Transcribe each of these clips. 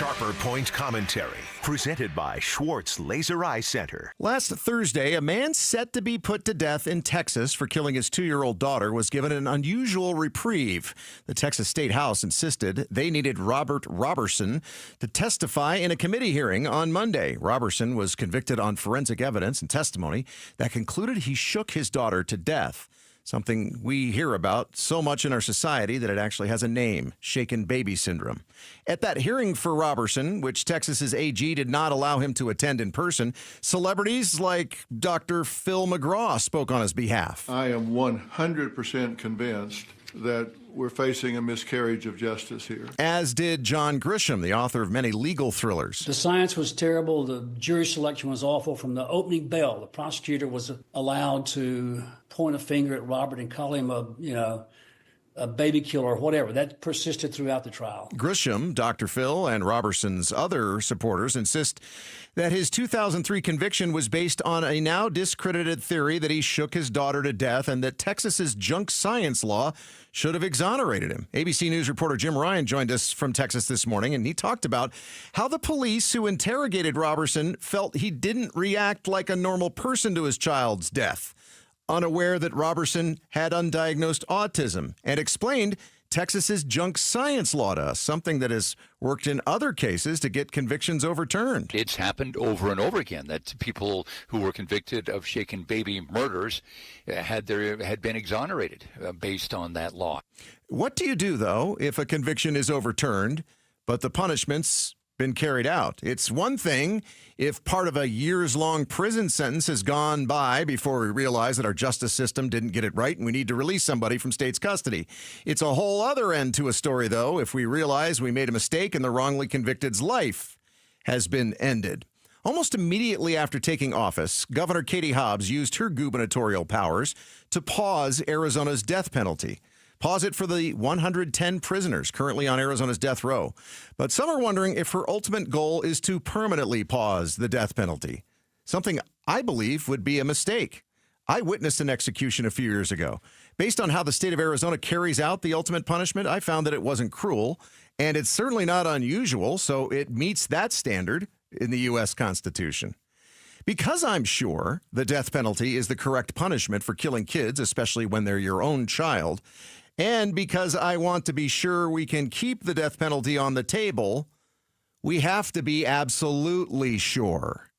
Sharper Point Commentary, presented by Schwartz Laser Eye Center. Last Thursday, a man set to be put to death in Texas for killing his 2-year-old daughter was given an unusual reprieve. The Texas State House insisted they needed Robert Roberson to testify in a committee hearing on Monday. Roberson was convicted on forensic evidence and testimony that concluded he shook his daughter to death. Something we hear about so much in our society that it actually has a name, shaken baby syndrome. At that hearing for Roberson, which Texas's AG did not allow him to attend in person, celebrities like Dr. Phil McGraw spoke on his behalf. I am 100% convinced that we're facing a miscarriage of justice here. As did John Grisham, the author of many legal thrillers. The science was terrible. The jury selection was awful. From the opening bell, the prosecutor was allowed to point a finger at Robert and call him a baby killer or whatever. That persisted throughout the trial. Grisham, Dr. Phil, and Roberson's other supporters insist that his 2003 conviction was based on a now discredited theory that he shook his daughter to death and that Texas's junk science law should have exonerated him. ABC News reporter Jim Ryan joined us from Texas this morning, and he talked about how the police who interrogated Roberson felt he didn't react like a normal person to his child's death, unaware that Roberson had undiagnosed autism, and explained Texas's junk science law to us, something that has worked in other cases to get convictions overturned. It's happened over and over again that people who were convicted of shaken baby murders had been exonerated based on that law. What do you do, though, if a conviction is overturned, but the punishment's been carried out? It's one thing if part of a years-long prison sentence has gone by before we realize that our justice system didn't get it right and we need to release somebody from state's custody. It's a whole other end to a story, though, if we realize we made a mistake and the wrongly convicted's life has been ended. Almost immediately after taking office, Governor Katie Hobbs used her gubernatorial powers to pause Arizona's death penalty. Pause it for the 110 prisoners currently on Arizona's death row. But some are wondering if her ultimate goal is to permanently pause the death penalty, something I believe would be a mistake. I witnessed an execution a few years ago. Based on how the state of Arizona carries out the ultimate punishment, I found that it wasn't cruel, and it's certainly not unusual, so it meets that standard in the U.S. Constitution. Because I'm sure the death penalty is the correct punishment for killing kids, especially when they're your own child, and because I want to be sure we can keep the death penalty on the table, we have to be absolutely sure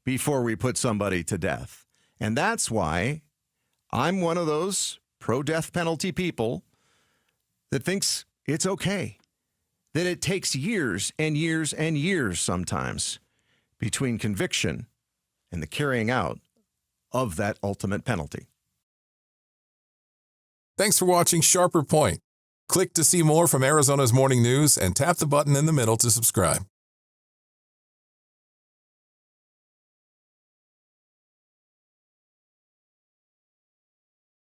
before we put somebody to death. And that's why I'm one of those pro-death penalty people that thinks it's okay, that it takes years and years and years sometimes between conviction and the carrying out of that ultimate penalty. Thanks for watching Sharper Point. Click to see more from Arizona's Morning News and tap the button in the middle to subscribe.